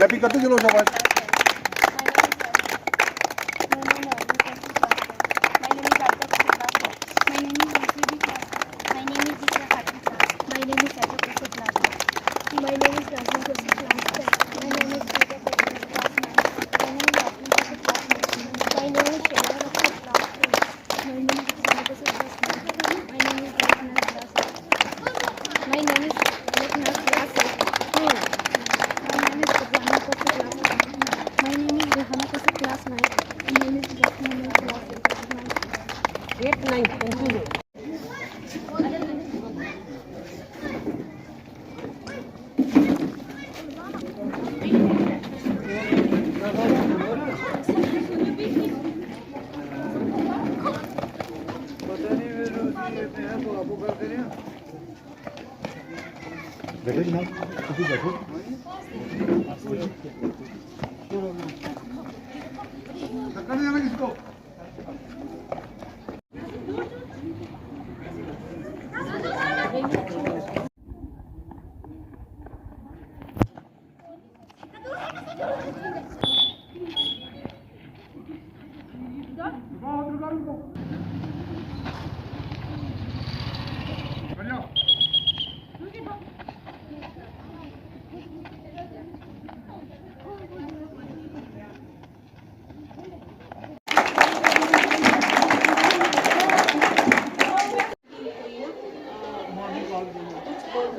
Happy करते चलो शाबाश। बैठो जनाब, बैठो। किसको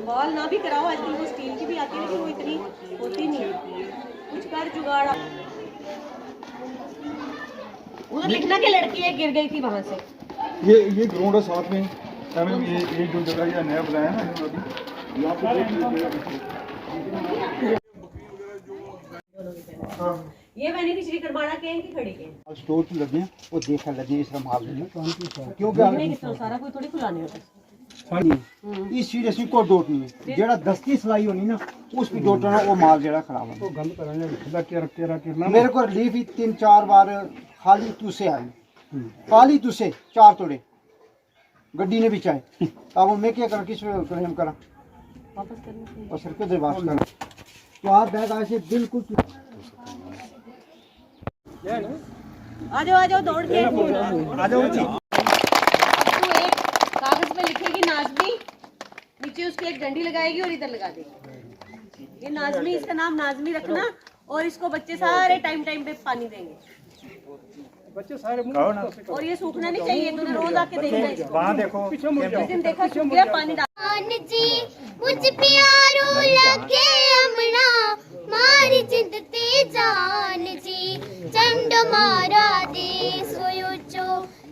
बॉल ना भी कराओ, आजकल वो स्टील की भी आती है लेकिन वो इतनी होती नहीं। कुछ कर जुगाड़। उधर लिखना कि लड़की एक गिर गई थी वहां से। ये ग्राउंड है साथ में। ये जो जगह ये नया बनाया ना अभी यहाँ पे ये मैंने भी श्री करमाड़ा के हैं कि खड़े के स्टोर की लगे वो देखा लगे इस माल क्यों सारा कोई थोड़ी खुलाने होता इस सीरियस को डोट नहीं है जेड़ा 10 की सिलाई होनी ना उस भी डोटना वो माल जेड़ा खराब है। तो गंद कराने मेरे को रिलीफ ही 3-4 बार खाली तुसे आई खाली तुसे 4 तोड़े गड्डी ने भी चाहे अब मैं क्या करा किस क्लेम करा वापस करने और सर के दे वापस करा तो आप बैग ऐसे बिल्कुल आ जाओ दौड़ के आ जाओ जी। तू एक कागज पे लिखेगी नाजमी, नीचे उसकी एक डंडी लगाएगी और इधर लगा देगी ये नाजमी, इसका नाम नाजमी रखना। और इसको बच्चे सारे टाइम पे पानी देंगे, बच्चे सारे और ये सूखना नहीं चाहिए। तूने रोज आके देखना इसको। वहां देखो जिस दिन देखा सूख गया पानी डाल जी मुझ प्यारो लगे अमना मारी जिंद ते जान जी चंड मारा दे सोयोचो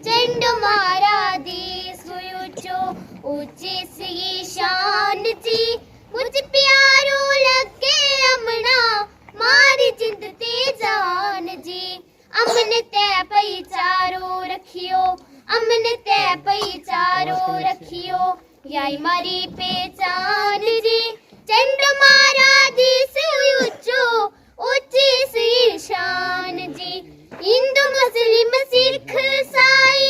चंड मारा दे सोयोचो ऊंचे से ये शान जी मुझ प्यारो लगे अमना मारी जिंद ते जान जी अमन ते पई चारो रखियो अमन ते पई चारो रखियो याई मारी पहचान जी चंड मारा दिस उच्चो ऊंची सी शान जी हिंदू मुस्लिम सिख ईसाई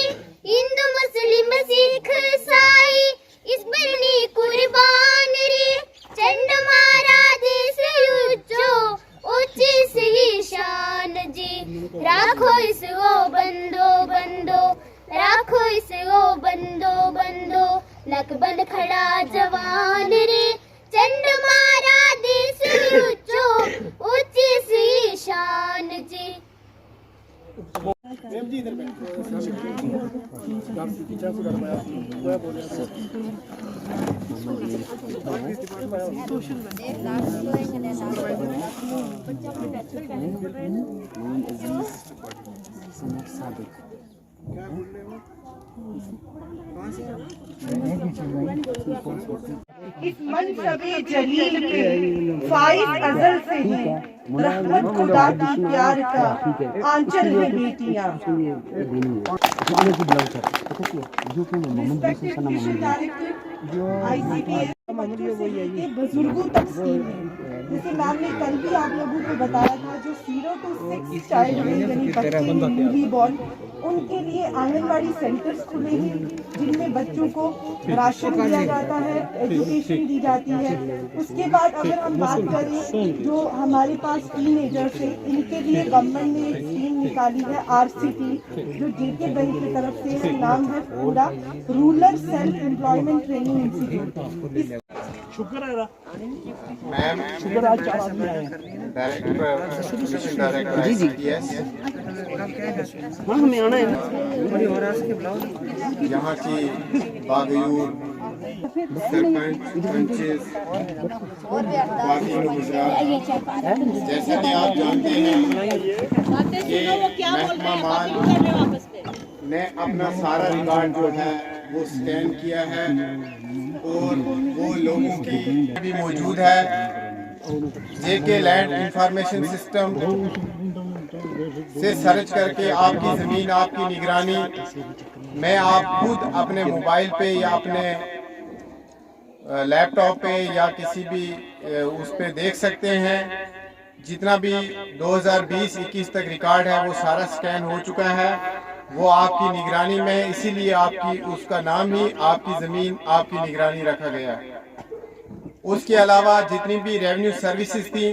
हिंदू मुस्लिम सिख ईसाई इस बरनी कुर्बान रे चंड मारा दिस उच्चो ऊंची सी शान जी राखो इसको बंदो बंदो राखो इसको बंदो बंदो लकबंद खड़ा जवान रे चंड मारा देश ऊंचो ऊंची सी शान जी। इस मनसबे जलील के फाइज अजल से हैं रहमत खुदा की प्यार का आंचल है बेटियां। बुजुर्गों तक स्कीम है जिसे मैम ने कल भी आप लोगों को बताया था जो 0 to 6 चाइल्ड यानी बच्चे न्यूली बॉर्न, उनके लिए आंगनबाड़ी सेंटर्स खुले हैं जिनमें बच्चों को राशन दिया जाता है, एजुकेशन दी जाती है। उसके बाद अगर हम बात करें जो हमारे पास टीनेजर्स है, इनके लिए गवर्नमेंट ने एक स्कीम निकाली है RCT, जो JK बैंक की तरफ से है। नाम है पूरा rural self employment training institute. Ma'am director जी हाँ हमें आना है यहाँ की बागयूर सरपंच पंचेस जैसा कि आप जानते हैं कि महकमा माल ने अपना सारा रिकॉर्ड जो है वो स्कैन किया है और वो लोगों की भी मौजूद है। JK लैंड इंफॉर्मेशन सिस्टम से सर्च करके आपकी ज़मीन, आपकी निगरानी में आप खुद अपने मोबाइल पे या अपने लैपटॉप पे या किसी भी उस पे देख सकते हैं। जितना भी 2020-21 तक रिकॉर्ड है वो सारा स्कैन हो चुका है, वो आपकी निगरानी में, इसीलिए आपकी उसका नाम ही आपकी ज़मीन आपकी निगरानी रखा गया है। उसके अलावा जितनी भी रेवेन्यू सर्विसेज थी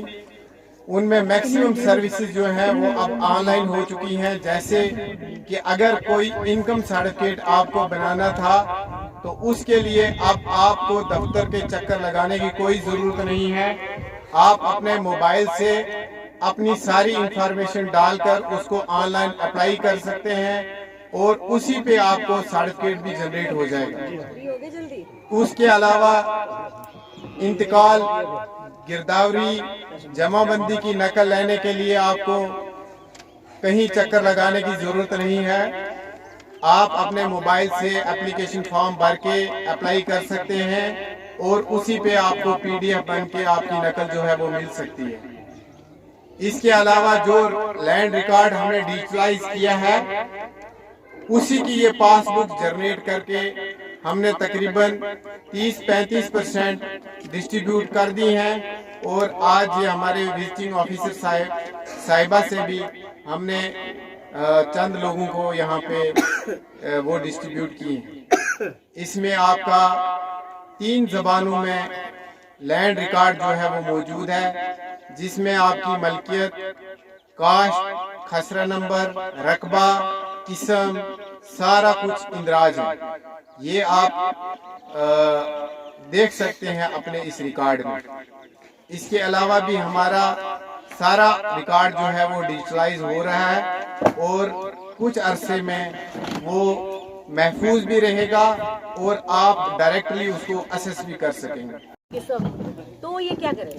उनमें मैक्सिमम सर्विसेज जो हैं वो अब ऑनलाइन हो चुकी हैं। जैसे कि अगर कोई इनकम सर्टिफिकेट आपको बनाना था तो उसके लिए अब आपको दफ्तर के चक्कर लगाने की कोई ज़रूरत नहीं है। आप अपने मोबाइल से अपनी सारी इंफॉर्मेशन डालकर उसको ऑनलाइन अप्लाई कर सकते हैं और उसी पे आपको सर्टिफिकेट भी जनरेट हो जाएगा। उसके अलावा इंतकाल, गिरदावरी, जमाबंदी की नकल लेने के लिए आपको कहीं चक्कर लगाने की जरूरत नहीं है। आप अपने मोबाइल से एप्लीकेशन फॉर्म भर के अप्लाई कर सकते हैं और उसी पे आपको PDF बन के आपकी नकल जो है वो मिल सकती है। इसके अलावा जो लैंड रिकॉर्ड हमने डिजिटलाइज किया है उसी की ये पासबुक जनरेट करके हमने तकरीबन 30-35% डिस्ट्रीब्यूट कर दी हैं और आज ये हमारे विजिटिंग ऑफिसर साहिबा से भी हमने चंद लोगों को यहाँ पे वो डिस्ट्रीब्यूट किए हैं। इसमें आपका 3 ज़बानों में लैंड रिकॉर्ड जो है वो मौजूद है, जिसमें आपकी मलकियत, कास्ट, खसरा नंबर, रकबा, किस्म, सारा कुछ इंदराज है। ये आप देख सकते हैं अपने इस रिकॉर्ड में। इसके अलावा भी हमारा सारा रिकॉर्ड जो है वो डिजिटलाइज हो रहा है और कुछ अरसे में वो महफूज भी रहेगा और आप डायरेक्टली उसको असेस भी कर सकेंगे। तो ये क्या करें?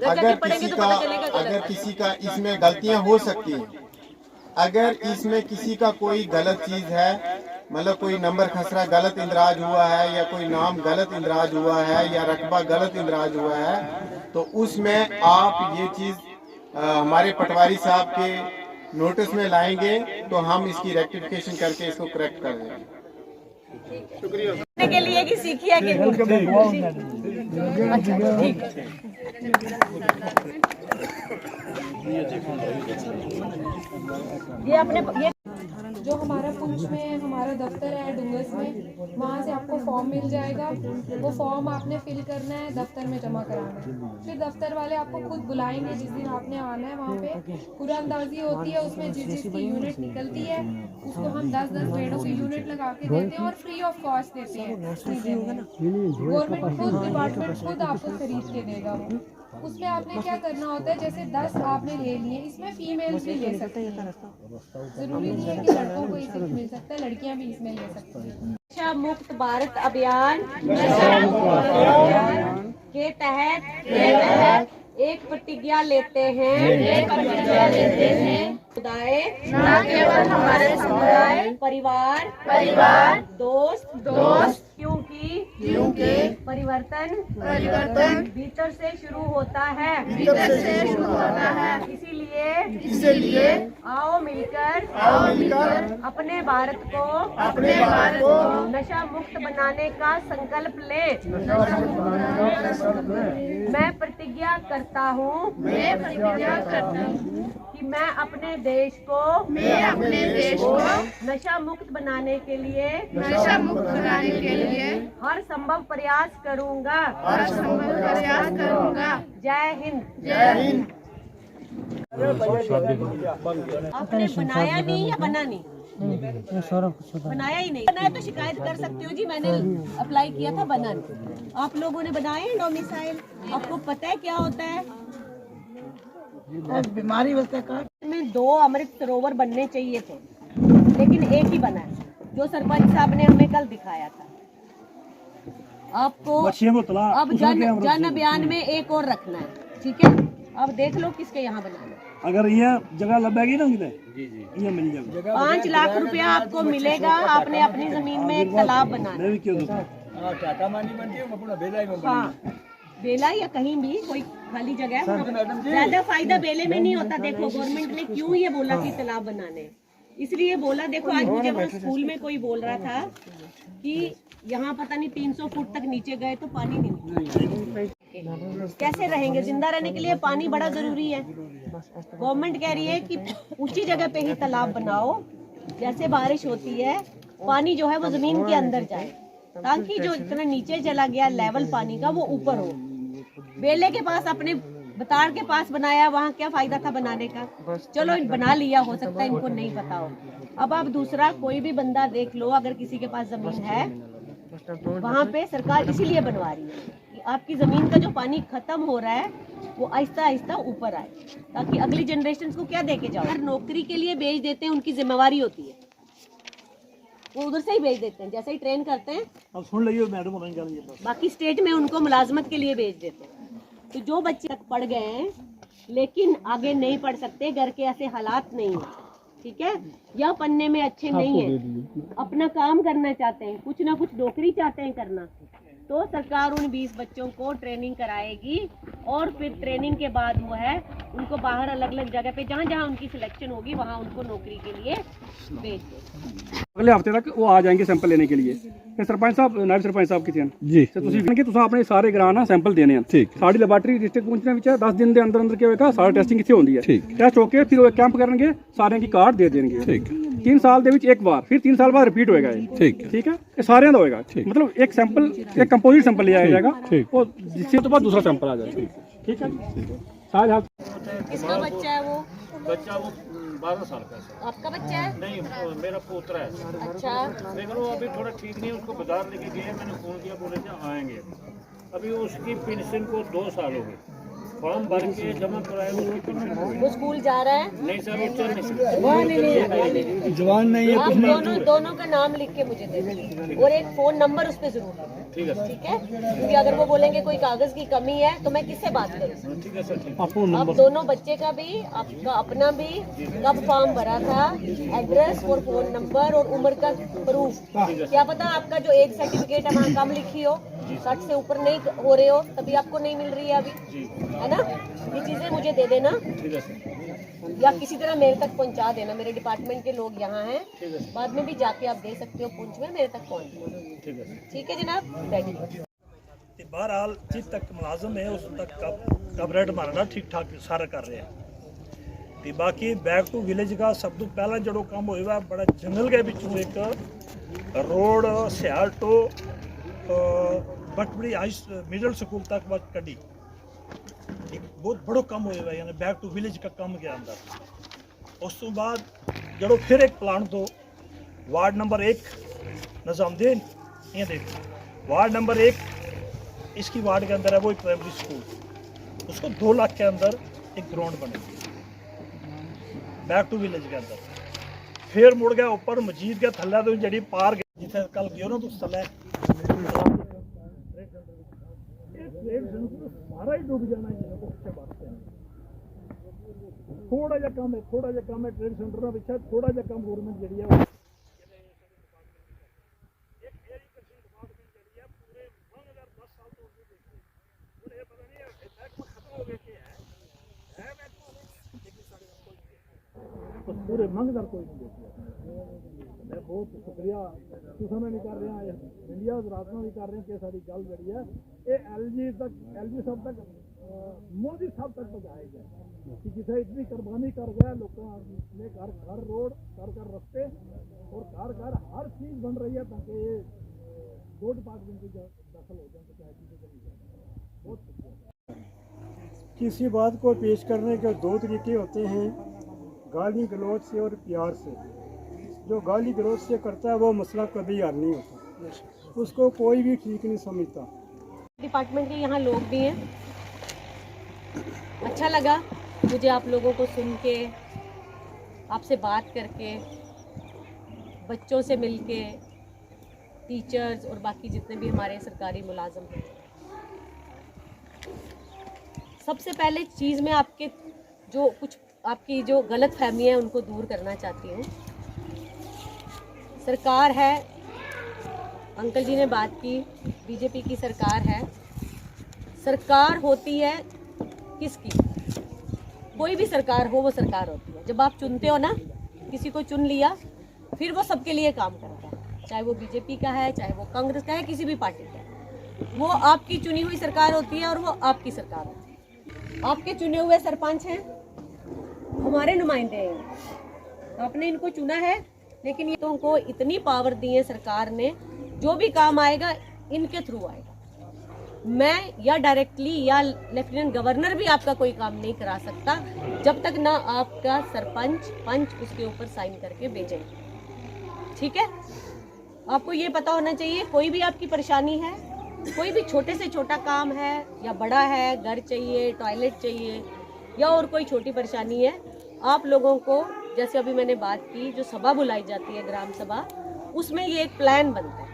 अगर किसी का इसमें गलतियां हो सकती हैं, अगर इसमें किसी का कोई गलत चीज है, मतलब कोई नंबर खसरा गलत इंदराज हुआ है या कोई नाम गलत इंदराज हुआ है या रकबा गलत इंदराज हुआ है, तो उसमें आप ये चीज हमारे पटवारी साहब के नोटिस में लाएंगे तो हम इसकी रेक्टिफिकेशन करके इसको करेक्ट कर देंगे। शुक्रिया के लिए कि सीखिए कि अच्छा ठीक है। ये अपने ये जो हमारा पुंछ में हमारा दफ्तर है डुंगस में, वहाँ से आपको फॉर्म मिल जाएगा। वो फॉर्म आपने फिल करना है, दफ्तर में जमा कराना है। फिर दफ्तर वाले आपको खुद बुलाएंगे जिस दिन आपने आना है। वहाँ पे पूरा अंदाजी होती है, उसमें जिसकी यूनिट निकलती है उसको हम 10-10 बेडों की यूनिट लगा के देते हैं और फ्री ऑफ कॉस्ट देते हैं। गवर्नमेंट खुद, डिपार्टमेंट खुद आपको खरीद के देगा वो। उसमें आपने क्या करना होता है, जैसे 10 आपने ले लिए, इसमें फीमेल्स भी ले सकते हैं, जरूरी नहीं है कि लड़कों को इसे मिल सकता है, लड़कियां भी इसमें ले सकती हैं। नशा मुक्त भारत अभियान के तहत एक प्रतिज्ञा लेते हैं समुदाय, न केवल हमारे समुदाय, परिवार, दोस्त, क्योंकि परिवर्तन भीतर से शुरू होता है। इसीलिए आओ मिलकर अपने भारत को नशा मुक्त बनाने का संकल्प ले। मैं प्रतिज्ञा करता हूँ कि मैं अपने देश को नशा मुक्त बनाने के लिए हर संभव प्रयास करूँगा। जय हिंद। आपने बनाया नहीं या बना नहीं? बनाया ही नहीं। बनाया तो शिकायत कर सकते हो जी, मैंने अप्लाई किया था, बना नहीं। आप लोगों ने बनाए डोमिसाइल, आपको पता है क्या होता है? बीमारी में 2 अमृत सरोवर बनने चाहिए थे, लेकिन एक ही बना है, जो सरपंच साहब ने हमें कल दिखाया था। आपको अब जन अभियान में एक और रखना है, ठीक है? अब देख लो किसके यहाँ बनाना है। अगर ये जगह लगेगी ना ये मिल जाएगा। 5 लाख रुपया आपको मिलेगा। आपने अपनी जमीन में एक तालाब बनाना है। हाँ, बेला या कहीं भी कोई खाली जगह है। ज्यादा फायदा बेले में नहीं होता। देखो गवर्नमेंट ने क्यों ये बोला कि तालाब बनाने, इसलिए बोला। देखो आज मुझे वहाँ स्कूल में कोई बोल रहा था कि यहाँ पता नहीं 300 फुट तक नीचे गए तो पानी नहीं, कैसे रहेंगे? जिंदा रहने के लिए पानी बड़ा जरूरी है। गवर्नमेंट कह रही है कि ऊंची जगह पे ही तालाब बनाओ, जैसे बारिश होती है पानी जो है वो जमीन के अंदर जाए, ताकि जो इतना नीचे चला गया लेवल पानी का वो ऊपर हो। बेले के पास, अपने बताड़ के पास बनाया, वहाँ क्या फायदा था बनाने का? चलो बना लिया, हो सकता है इनको नहीं पता हो। अब आप दूसरा कोई भी बंदा देख लो, अगर किसी के पास जमीन है, वहाँ पे सरकार इसीलिए बनवा रही है कि आपकी जमीन का जो पानी खत्म हो रहा है वो आहिस्ता आहिस्ता ऊपर आए, ताकि अगली जनरेशन को क्या देके जाओ। अगर नौकरी के लिए भेज देते हैं, उनकी जिम्मेवारी होती है, वो उधर से ही भेज देते हैं, जैसे ही ट्रेन करते हैं। अब सुन लीजिए मैडम, बाकी स्टेट में उनको मुलाजमत के लिए भेज देते हैं। तो जो बच्चे तक पढ़ गए हैं लेकिन आगे नहीं पढ़ सकते, घर के ऐसे हालात नहीं है, ठीक है, या पढ़ने में अच्छे नहीं है, अपना काम करना चाहते हैं, कुछ ना कुछ नौकरी चाहते हैं करना, तो सरकार उन 20 बच्चों को ट्रेनिंग कराएगी और फिर ट्रेनिंग के बाद वो है उनको बाहर अलग अलग जगह पे जहाँ जहाँ उनकी सिलेक्शन होगी वहाँ उनको नौकरी के लिए भेज दें। अगले हफ्ते तक वो आ जाएंगे सैंपल लेने के लिए। फिर सरपंच साहब, नायब सरपंच साहब कितने जी तुम अपने सारे ग्रां ना सैंपल देने हैं। ठीक, साड़ी लैबार्टरी डिस्ट्रिक्ट पहुंचने विच 10 दिन के अंदर अंदर क्या होगा, सारा टेस्टिंग कितने होती है। टेस्ट होके फिर वो कैंप करेंगे, सारे की कार्ड दे देंगे। ठीक, 3 साल दे एक बार, फिर 3 साल बाद रिपीट होएगा। ठीक है, ये सारे का होएगा। मतलब एक सैंपल, एक कंपोजिट सैंपल लिया जाएगा और जिससे तो बाद दूसरा सैंपल आ जाएगा। ठीक है, किसका बच्चा है वो? बच्चा वो 12 साल का है। आपका बच्चा है? नहीं, मेरा पोतरा है। अच्छा, लेकिन वो अभी थोड़ा ठीक नहीं है, उसको बाजार लेके गए, मैंने फोन किया, बोले थे आएंगे। अभी उसकी पेंशन को 2 साल हो गए, फॉर्म भर के जमा कराए, उसकी पेंशन हो गई। वो स्कूल जा रहा है? नहीं सर, वो चल नहीं, जवान नहीं है। आप दोनों का नाम लिख के मुझे दे देंगे और एक फोन नंबर उस पर जरूर देना। ठीक है, ठीक है, क्योंकि अगर वो बोलेंगे कोई कागज की कमी है तो मैं किससे बात करूँ? ठीक है सर। आप दोनों बच्चे का भी, आपका अपना भी, कब फॉर्म भरा था, एड्रेस और फोन नंबर और उम्र का प्रूफ। क्या पता आपका जो एज सर्टिफिकेट है वहाँ कम लिखी हो, 60 से ऊपर नहीं हो रहे हो, तभी आपको नहीं मिल रही है अभी, है ना? ये चीजें मुझे दे देना या किसी तरह मेरे तक पहुंचा देना। मेरे डिपार्टमेंट के लोग यहाँ हैं, बाद में भी जाके आप दे सकते हो, पूंछ में मेरे तक पहुँचना। ठीक है जनाब, रेडी। बहरहाल जिस तक मुलाजम है उस तक कवरेट मारना ठीक ठाक सारा कर रहे हैं। ते बाकी बैक टू विलेज का सब तो पहला जो काम होया बड़ा जंगल के बिचों एक road Siyal to Batbadi high middle school तक बस कड़ी एक बहुत बड़ो काम होया, यानी बैक टू विलेज का काम के अंदर। उस तो बाद जो फिर एक प्लान दो वार्ड नंबर 1 निजामुद्दीन, ये देखो वार्ड नंबर 1 इसकी वार्ड के अंदर है वो एक प्राइमरी स्कूल, उसको 2 लाख के अंदर एक ग्राउंड बनेगी बैक टू विलेज के अंदर। फिर मुड़ गया ऊपर मस्जिद के थल्ले तो जी पार्क जिथे कल गयो ना तो थल्ले सारा ही डूब जाना है। थोड़ा जिहा कम है ट्रेड सेंटर ਵਿੱਚ थोड़ा जिहा कम गवर्नमेंट ਜਿਹੜੀ ਹੈ पूरे मंगदार कोई नहीं देखिए मैं बहुत शुक्रिया तुसा मैं नहीं कर रहा इंडिया रातना भी कर रहे हैं कि सारी गल जी है ये एलजी साहब तक मोदी साहब तक पहुँचाया गया कि जिसे इतनी कुर्बानी कर गया लोगों ने घर रोड घर रास्ते और घर हर चीज़ बन रही है ताकि ये दो डिपार्टमेंट की दखल हो जाए पंचायती से बहुत शुक्रिया। किसी बात को पेश करने के दो तरीके होते हैं, गाली गलौज से और प्यार से। जो गाली गलौज से करता है वो मसला कभी हल नहीं होता, उसको कोई भी ठीक नहीं समझता। डिपार्टमेंट के यहाँ लोग भी हैं, अच्छा लगा मुझे आप लोगों को सुन के, आपसे बात करके, बच्चों से मिलके, टीचर्स और बाकी जितने भी हमारे सरकारी मुलाजम हैं। सबसे पहले चीज़ में आपकी जो गलत फहमी है उनको दूर करना चाहती हूँ। सरकार है, अंकल जी ने बात की, बीजेपी की सरकार है। सरकार होती है किसकी? कोई भी सरकार हो वो सरकार होती है। जब आप चुनते हो ना, किसी को चुन लिया, फिर वो सबके लिए काम करता है, चाहे वो बीजेपी का है, चाहे वो कांग्रेस का है, किसी भी पार्टी का है। वो आपकी चुनी हुई सरकार होती है और वो आपकी सरकार होती है। आपके चुने हुए सरपंच हैं, हमारे नुमाइंदे हैं, आपने इनको चुना है, लेकिन ये तो को इतनी पावर दी है सरकार ने, जो भी काम आएगा इनके थ्रू आएगा। मैं या डायरेक्टली या लेफ्टिनेंट गवर्नर भी आपका कोई काम नहीं करा सकता जब तक ना आपका सरपंच पंच उसके ऊपर साइन करके भेजेंगे। ठीक है, आपको ये पता होना चाहिए, कोई भी आपकी परेशानी है, कोई भी छोटे से छोटा काम है या बड़ा है, घर चाहिए, टॉयलेट चाहिए या और कोई छोटी परेशानी है, आप लोगों को, जैसे अभी मैंने बात की, जो सभा बुलाई जाती है ग्राम सभा, उसमें ये एक प्लान बनता है।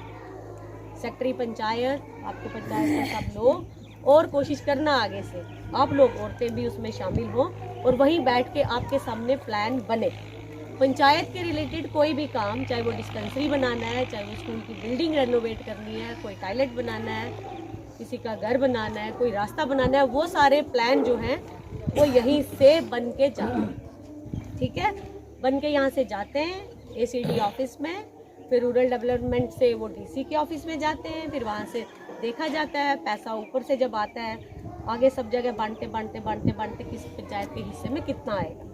सेक्रेटरी पंचायत, आपके पंचायत में सब लोग, और कोशिश करना आगे से आप लोग औरतें भी उसमें शामिल हों और वहीं बैठ के आपके सामने प्लान बने। पंचायत के रिलेटेड कोई भी काम, चाहे वो डिस्पेंसरी बनाना है, चाहे वो स्कूल की बिल्डिंग रेनोवेट करनी है, कोई टॉयलेट बनाना है, किसी का घर बनाना है, कोई रास्ता बनाना है, वो सारे प्लान जो हैं वो यहीं से बन के जाते हैं। ठीक है, बन के यहाँ से जाते हैं ACD ऑफिस में, फिर रूरल डेवलपमेंट से वो DC के ऑफिस में जाते हैं, फिर वहाँ से देखा जाता है, पैसा ऊपर से जब आता है, आगे सब जगह बांटते किस पंचायत के हिस्से में कितना आएगा।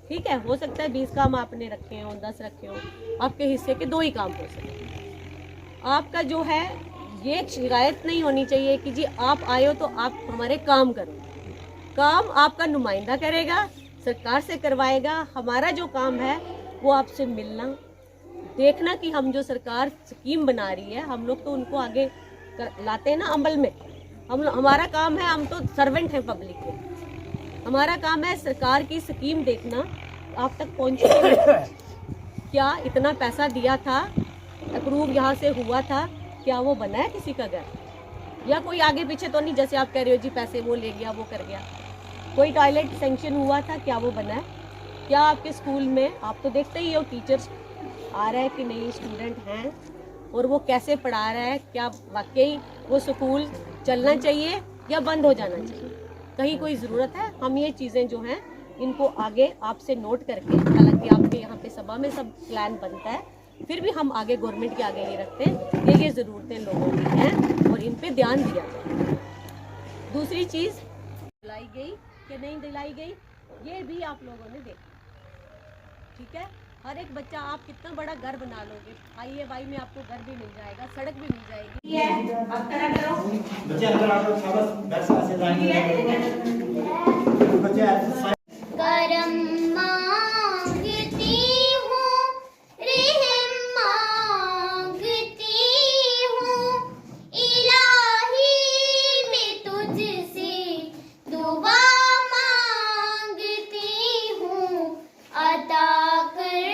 ठीक है, हो सकता है 20 काम आपने रखे हो, 10 रखे हो, आपके हिस्से के 2 ही काम हो सकते हैं। आपका जो है ये शिकायत नहीं होनी चाहिए कि जी आप आए हो तो आप हमारे काम करो। काम आपका नुमाइंदा करेगा, सरकार से करवाएगा। हमारा जो काम है वो आपसे मिलना, देखना कि हम जो सरकार स्कीम बना रही है, हम लोग तो उनको आगे लाते हैं ना अमल में। हमारा काम है, हम तो सर्वेंट हैं पब्लिक के, हमारा काम है सरकार की स्कीम देखना आप तक पहुँचे। क्या इतना पैसा दिया था, अप्रूव यहाँ से हुआ था, क्या वो बना है किसी का घर? या कोई आगे पीछे तो नहीं, जैसे आप कह रहे हो जी पैसे वो ले गया, वो कर गया। कोई टॉयलेट सेंक्शन हुआ था, क्या वो बना है? क्या आपके स्कूल में, आप तो देखते ही हो टीचर्स आ रहा है कि नहीं, स्टूडेंट हैं और वो कैसे पढ़ा रहा है, क्या वाकई वो स्कूल चलना चाहिए या बंद हो जाना चाहिए, कहीं कोई ज़रूरत है? हम ये चीज़ें जो हैं इनको आगे आपसे नोट करके, हालांकि आपके यहाँ पे सभा में सब प्लान बनता है, फिर भी हम आगे गवर्नमेंट के आगे ये रखते हैं कि ये ज़रूरतें लोगों की हैं और इन पे ध्यान दिया जाए। दूसरी चीज़, दिलाई गई कि नहीं दिलाई गई, ये भी आप लोगों ने देखा। ठीक है, हर एक बच्चा, आप कितना बड़ा घर बना लोगे, IAY में आपको घर भी मिल जाएगा, सड़क भी मिल जाएगी। ये आप करा करो करम मांगती हूँ, रहम मांगती हूँ, इलाही मैं तुझसे दुआ मांगती हूँ, अता कर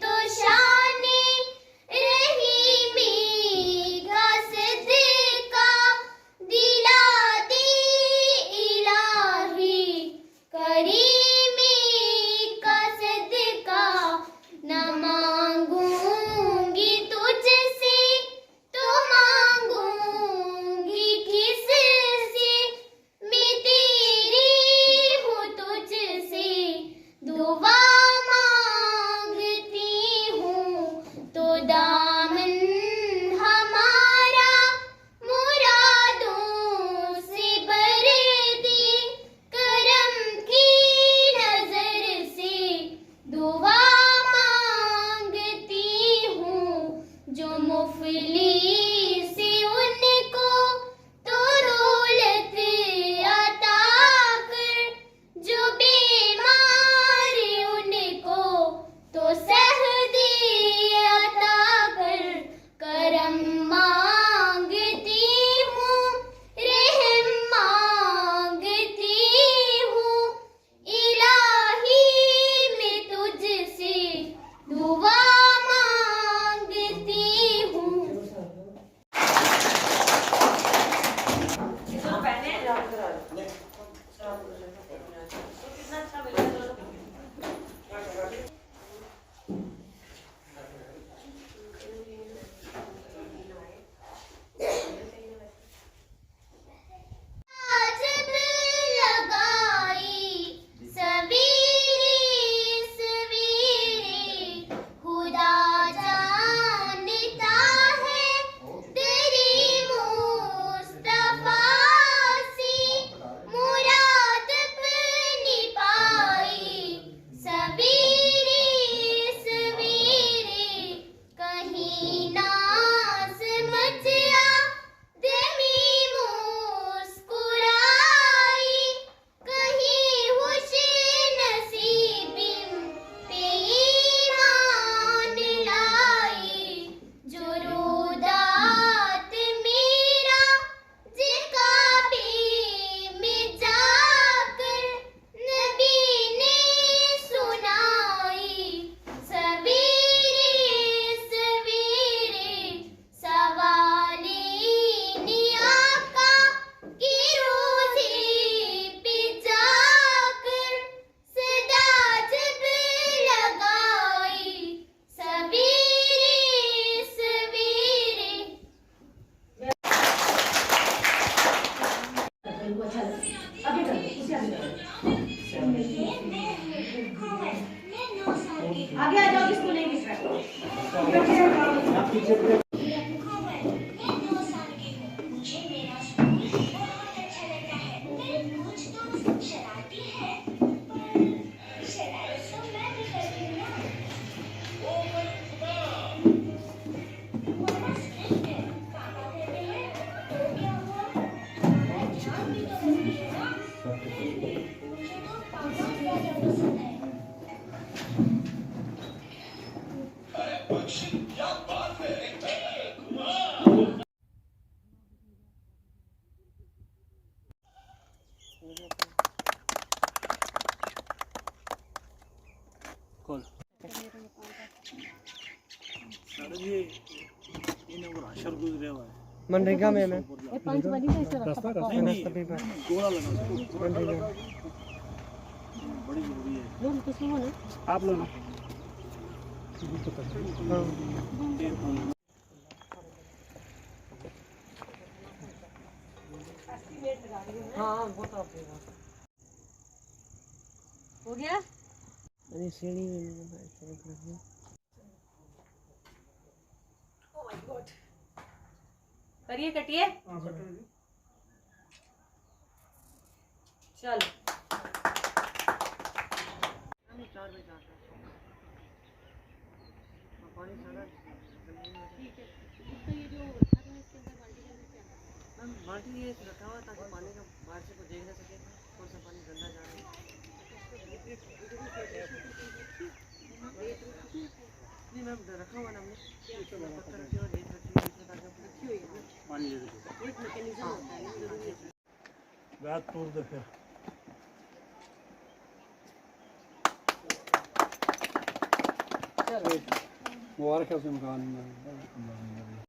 तो शाने रहीमी का सदका दिला दे इलाही करी मनरेगा में मैं आप लोग हो गया? करिए, कटिए। चल बाल्टी ये रखा हुआ ताकि पानी का बाहर से को देख ना सके कौन सा पानी गंदा जा रहा है। नहीं मैम रखा हुआ ना हमने पत्थर रखे हुए रेत रखी हुई है ताकि रखी हुई है पानी दे दो। एक मैकेनिज्म होता है, जरूरी है। बैग तोड़ दे फिर। मुबारक है उसे मकान में।